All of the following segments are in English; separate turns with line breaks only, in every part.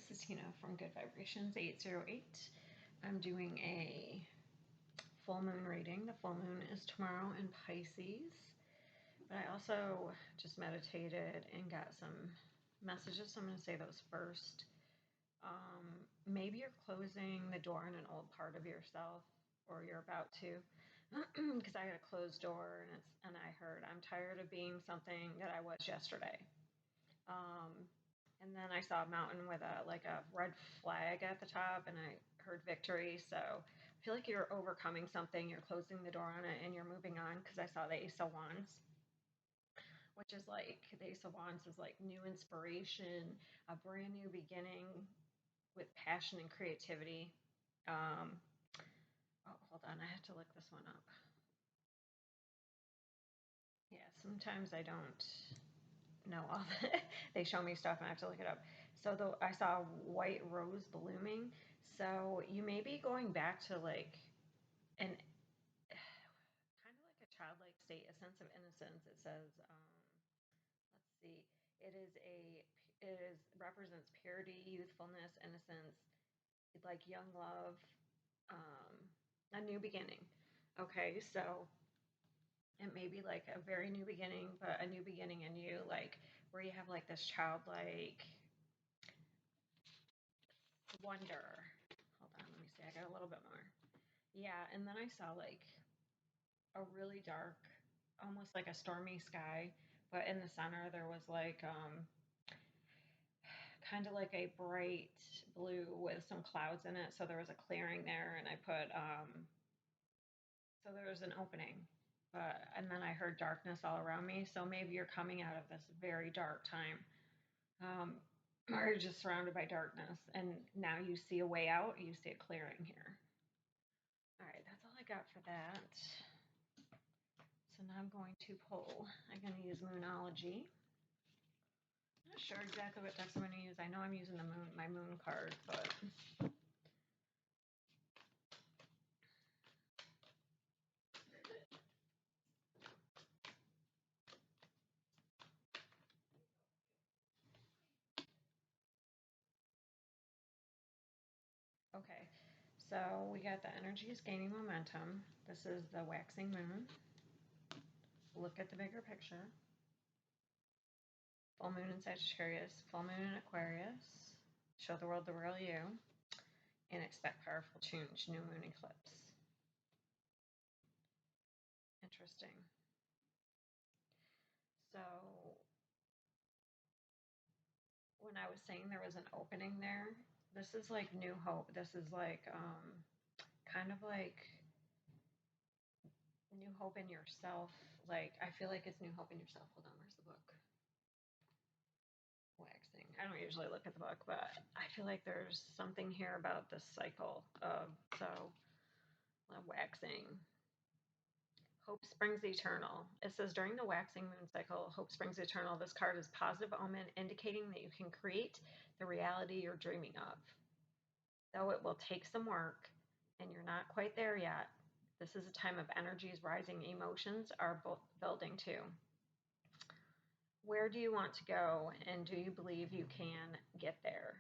this is Tina from Good Vibrations 808. I'm doing a full moon reading. The full moon is tomorrow in Pisces, but I also just meditated and got some messages, so I'm going to say those first. Maybe you're closing the door on an old part of yourself, or you're about to, because I had a closed door and I heard, I'm tired of being something that I was yesterday. Um, and then I saw a mountain with a red flag at the top, and I heard victory. So I feel like you're overcoming something. You're closing the door on it, and you're moving on. Because I saw the Ace of Wands, which is like the Ace of Wands is like new inspiration, a brand new beginning with passion and creativity. Um, oh, hold on, I have to look this one up. Yeah, sometimes I don't know all they show me stuff and I have to look it up. So I saw white rose blooming. So you may be going back to like an kind of like a childlike state, a sense of innocence. It says, let's see, it is a it is represents purity, youthfulness, innocence, like young love, um, a new beginning. Okay, so it may be like a very new beginning, but a new beginning in you, like where you have like this childlike wonder. Hold on, let me see. I got a little bit more. Yeah, and then I saw like a really dark, almost like a stormy sky, but in the center there was like kind of like a bright blue with some clouds in it. So there was a clearing there, and I put so there was an opening. But and then I heard darkness all around me. So maybe you're coming out of this very dark time. Um, or you're just surrounded by darkness, and now you see a way out. You see a clearing here. All right, that's all I got for that. So now I'm going to pull. I'm going to use Moonology. I'm not sure exactly what decks I'm going to use. I know I'm using my moon card, but okay. So we got the energies gaining momentum. This is the waxing moon. Look at the bigger picture. Full moon in Sagittarius, full moon in Aquarius. Show the world the real you, and expect powerful change. New moon eclipse. Interesting. So when I was saying there was an opening there, this is like new hope. This is like kind of like new hope in yourself. Like I feel like it's new hope in yourself. Hold on, where's the book? Waxing. I don't usually look at the book, but I feel like there's something here about this cycle of waxing. Hope springs eternal. It says during the waxing moon cycle, hope springs eternal. This card is positive omen, indicating that you can create the reality you're dreaming of. Though it will take some work and you're not quite there yet, this is a time of energies rising, emotions are building too. Where do you want to go, and do you believe you can get there?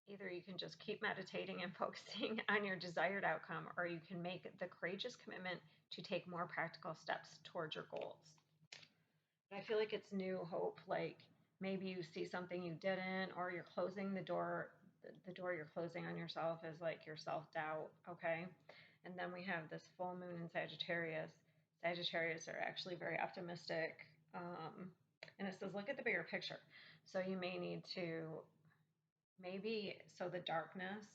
Either you can just keep meditating and focusing on your desired outcome, or you can make the courageous commitment to take more practical steps towards your goals. I feel like it's new hope. Like maybe you see something you didn't, or you're closing the door. The door you're closing on yourself is like your self doubt. Okay. And then we have this full moon in Sagittarius. Sagittarius are actually very optimistic. And it says, look at the bigger picture. So you may need to maybe, so the darkness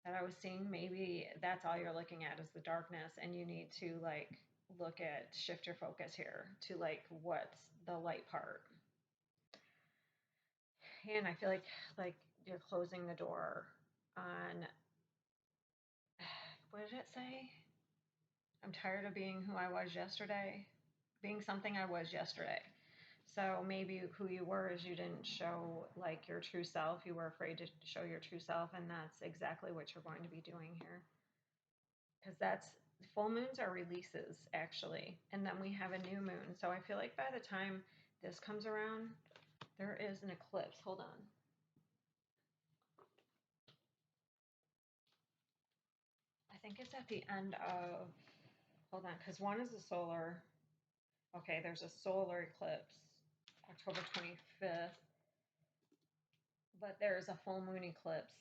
that I was seeing, maybe that's all you're looking at is the darkness, and you need to like shift your focus here to like what's the light part. And I feel like you're closing the door on, what did it say? I'm tired of being who I was yesterday, being something I was yesterday. So maybe who you were is you didn't show like your true self. You were afraid to show your true self, and that's exactly what you're going to be doing here. Because that's full moons are releases actually, and then we have a new moon. So I feel like by the time this comes around, there is an eclipse. Hold on. think it's at the end of, hold on, because one is a solar. Okay, there's a solar eclipse, October 25th, but there's a full moon eclipse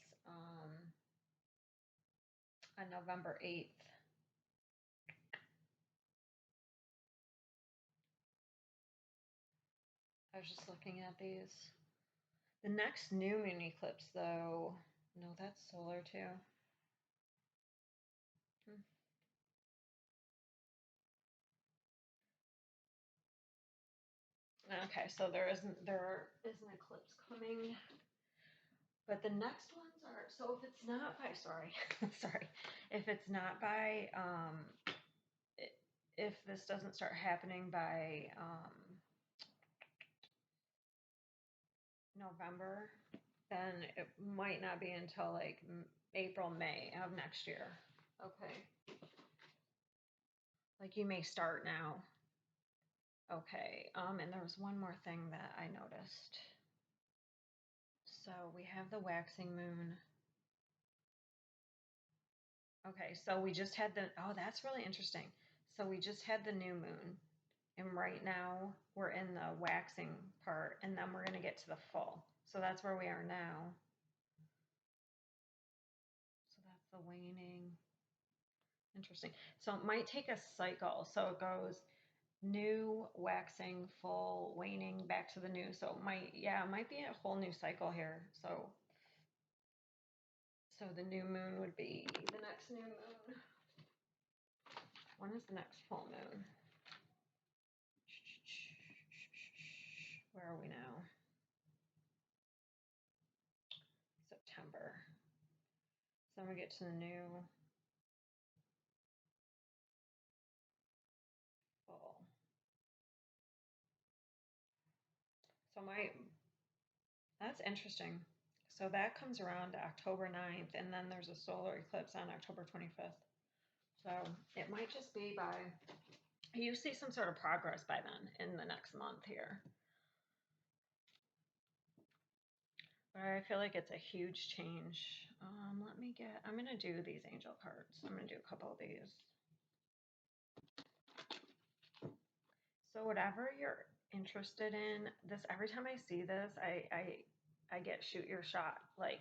on November 8th. I was just looking at these. The next new moon eclipse, though, no, that's solar too. Okay, so there is an eclipse coming, but the next ones are, so if it's not by, sorry, sorry, if it's not by if this doesn't start happening by November, then it might not be until like April, May of next year. Okay. Like you may start now. Okay. And there was one more thing that I noticed. So we have the waxing moon. Okay, so we just had the, oh, that's really interesting. So we just had the new moon, and right now we're in the waxing part, and then we're going to get to the full. So that's where we are now. So that's the waning. Interesting. So it might take a cycle. So it goes new, waxing, full, waning, back to the new. So it might, yeah, it might be a whole new cycle here. So the new moon would be the next new moon. When is the next full moon? Where are we now? September. So I'm gonna get to the new fall. So that's interesting. So that comes around October 9th, and then there's a solar eclipse on October 25th. So it might just be by, you see some sort of progress by then in the next month here. But I feel like it's a huge change. I'm going to do these angel cards. I'm going to do a couple of these. So whatever you're interested in, this, every time I see this, I get shoot your shot. Like,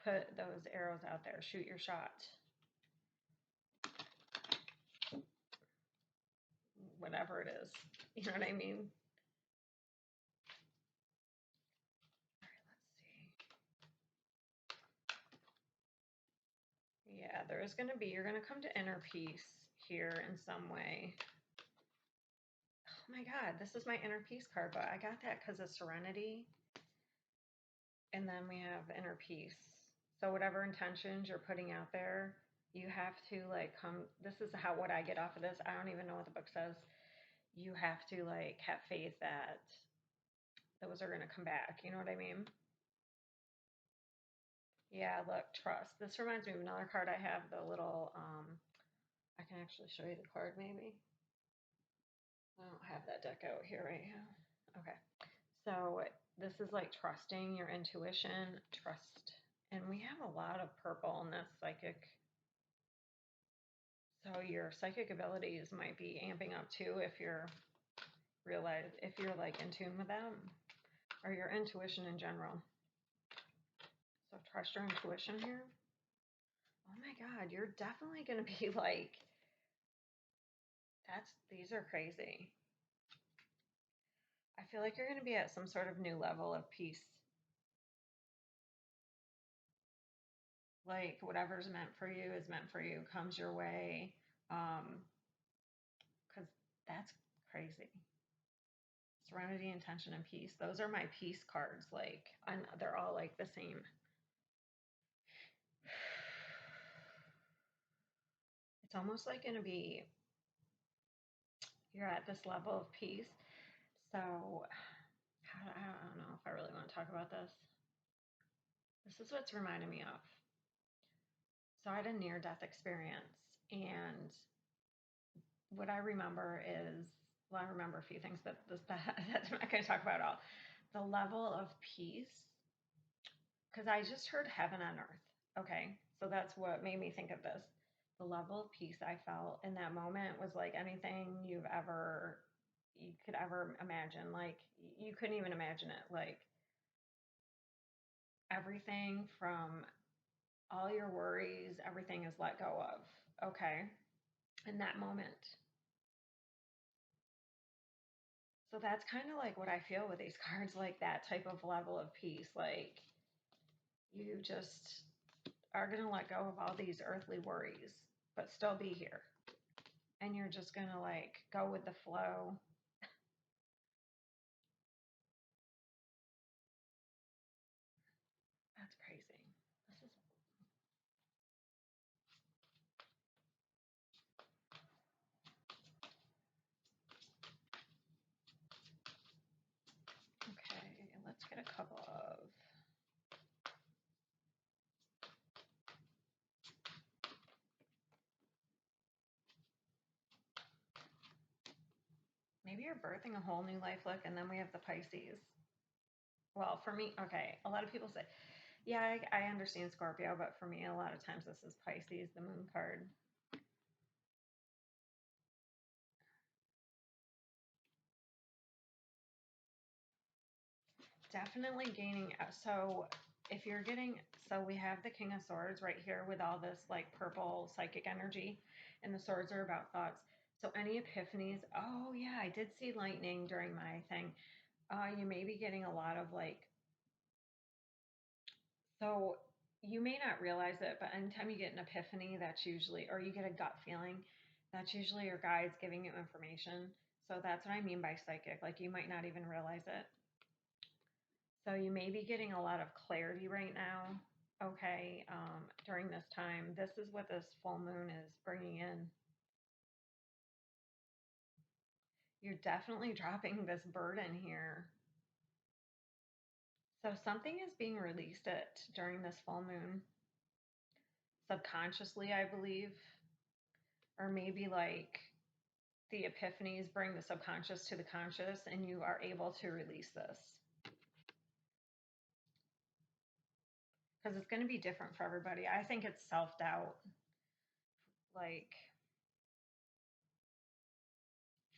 put those arrows out there, shoot your shot. Whatever it is. You know what I mean? All right, let's see. Yeah, there is going to be, you're going to come to inner peace here in some way. Oh my God, this is my inner peace card, but I got that because of serenity. And then we have inner peace. So whatever intentions you're putting out there, you have to like come, this is what I get off of this. I don't even know what the book says. You have to like have faith that those are going to come back. You know what I mean? Yeah, look, trust. This reminds me of another card I have, the little, I can actually show you the card maybe. I don't have that deck out here right now. Okay. So this is like trusting your intuition, trust. And we have a lot of purple in this psychic. So your psychic abilities might be amping up too if you're like in tune with them, or your intuition in general. So trust your intuition here. Oh my God, you're definitely going to be like, these are crazy. I feel like you're going to be at some sort of new level of peace. Like whatever's meant for you is meant for you, comes your way. Because that's crazy. Serenity, intention, and peace. Those are my peace cards. Like, they're all like the same. It's almost like going to be, you're at this level of peace. So I don't know if I really want to talk about this. This is what's reminding me of. So I had a near-death experience, and what I remember is, well, I remember a few things, but that's not going to talk about all. The level of peace, because I just heard heaven on earth. Okay, so that's what made me think of this. the level of peace I felt in that moment was like anything you could ever imagine. Like you couldn't even imagine it. Like everything from all your worries, everything is let go of. Okay. In that moment. So that's kind of like what I feel with these cards, like that type of level of peace. Like you just are going to let go of all these earthly worries, but still be here. And you're just going to like go with the flow. That's crazy. This is okay. Let's get a couple of. Maybe you're birthing a whole new life look, and then we have the Pisces. Well, for me, okay, a lot of people say, yeah, I understand Scorpio, but for me, a lot of times this is Pisces, the moon card. Definitely gaining. So if you're getting, so we have the King of Swords right here with all this like purple psychic energy, and the swords are about thoughts. So any epiphanies, oh yeah, I did see lightning during my thing. You may be getting a lot of like, so you may not realize it, but anytime you get an epiphany, that's usually, or you get a gut feeling, that's usually your guides giving you information. So that's what I mean by psychic. Like you might not even realize it. So you may be getting a lot of clarity right now, okay, during this time. This is what this full moon is bringing in. You're definitely dropping this burden here. So something is being released during this full moon, subconsciously, I believe, or maybe like the epiphanies bring the subconscious to the conscious, and you are able to release this because it's going to be different for everybody. I think it's self doubt, like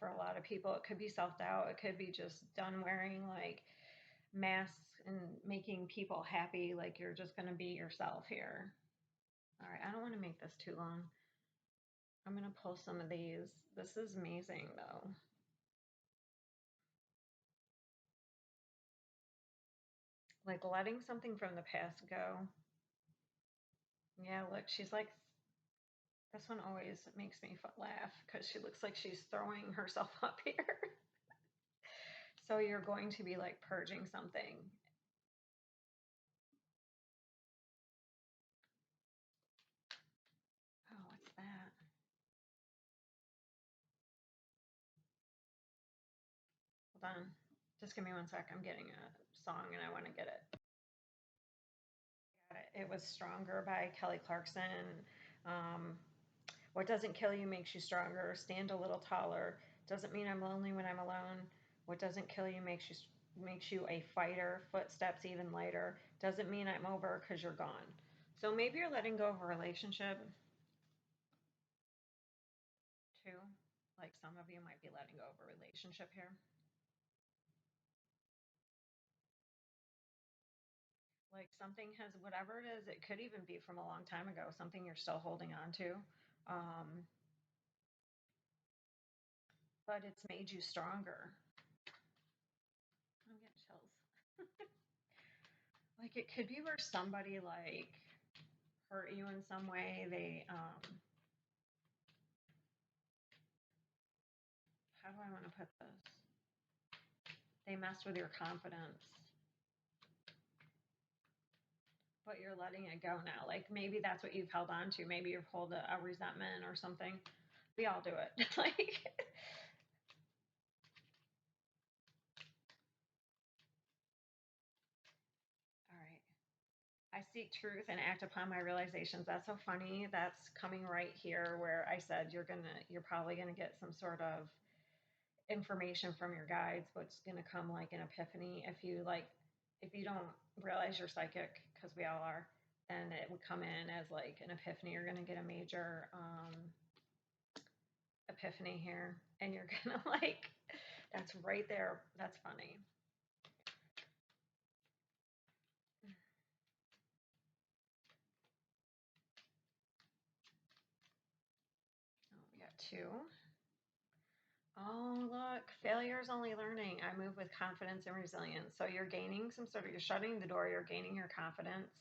for a lot of people it could be self-doubt, it could be just done wearing like masks and making people happy, like you're just going to be yourself here. All right, I don't want to make this too long. I'm going to pull some of these. This is amazing though. Like letting something from the past go. Yeah, look, she's like, this one always makes me laugh because she looks like she's throwing herself up here. So you're going to be like purging something. Oh, what's that? Hold on. Just give me one sec. I'm getting a song and I want to get it. It was Stronger by Kelly Clarkson. Um, what doesn't kill you makes you stronger. Stand a little taller. Doesn't mean I'm lonely when I'm alone. What doesn't kill you makes you a fighter. Footsteps even lighter. Doesn't mean I'm over because you're gone. So maybe you're letting go of a relationship too. Like some of you might be letting go of a relationship here. Like something has, whatever it is, it could even be from a long time ago, something you're still holding on to. Um, but it's made you stronger. I'm getting chills. Like it could be where somebody like hurt you in some way. How do I want to put this? They messed with your confidence, but you're letting it go now. Like maybe that's what you've held on to. Maybe you've held a resentment or something. We all do it. Like, all right. I seek truth and act upon my realizations. That's so funny. That's coming right here where I said you're probably gonna get some sort of information from your guides, what's gonna come like an epiphany if you don't realize you're psychic, because we all are. and it would come in as like an epiphany. You're going to get a major epiphany here, and you're going to like, that's right there. That's funny. Oh, we got two. Oh, look, failure is only learning. I move with confidence and resilience. So you're gaining some sort of, you're shutting the door, you're gaining your confidence.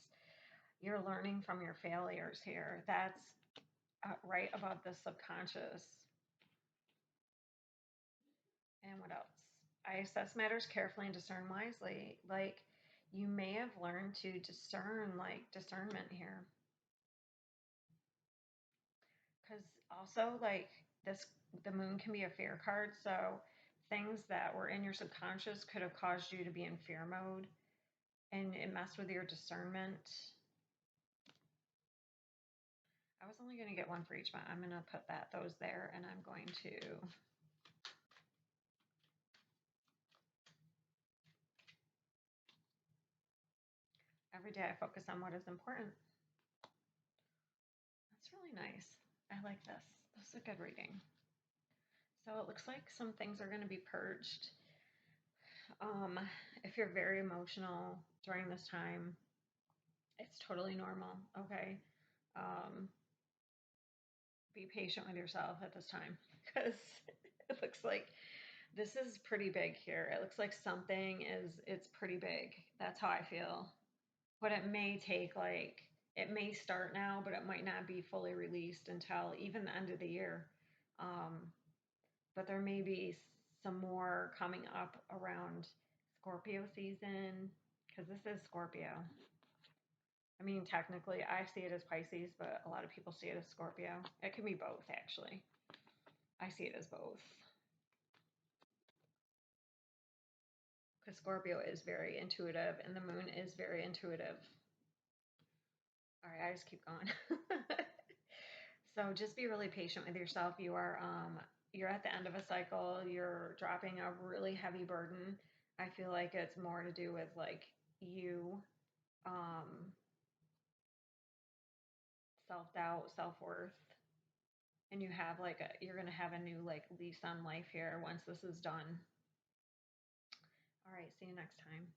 You're learning from your failures here. That's right above the subconscious. And what else? I assess matters carefully and discern wisely. Like you may have learned to discern, like discernment here. Because also, like this, the moon can be a fear card. So things that were in your subconscious could have caused you to be in fear mode and it messed with your discernment. I was only going to get one for each month. I'm going to put those there, and I'm going to every day I focus on what is important. That's really nice. I like this. This is a good reading. So it looks like some things are going to be purged. If you're very emotional during this time, it's totally normal. Okay. Um, be patient with yourself at this time because it looks like this is pretty big here. It looks like it's pretty big. That's how I feel. But it may take like, it may start now, but it might not be fully released until even the end of the year. But there may be some more coming up around Scorpio season because this is Scorpio. I mean, technically, I see it as Pisces, but a lot of people see it as Scorpio. It can be both, actually. I see it as both. Because Scorpio is very intuitive and the moon is very intuitive. All right, I just keep going. So just be really patient with yourself. You're at the end of a cycle. You're dropping a really heavy burden. I feel like it's more to do with like you, um, self-doubt, self-worth, and you're gonna have a new like lease on life here once this is done. All right, see you next time.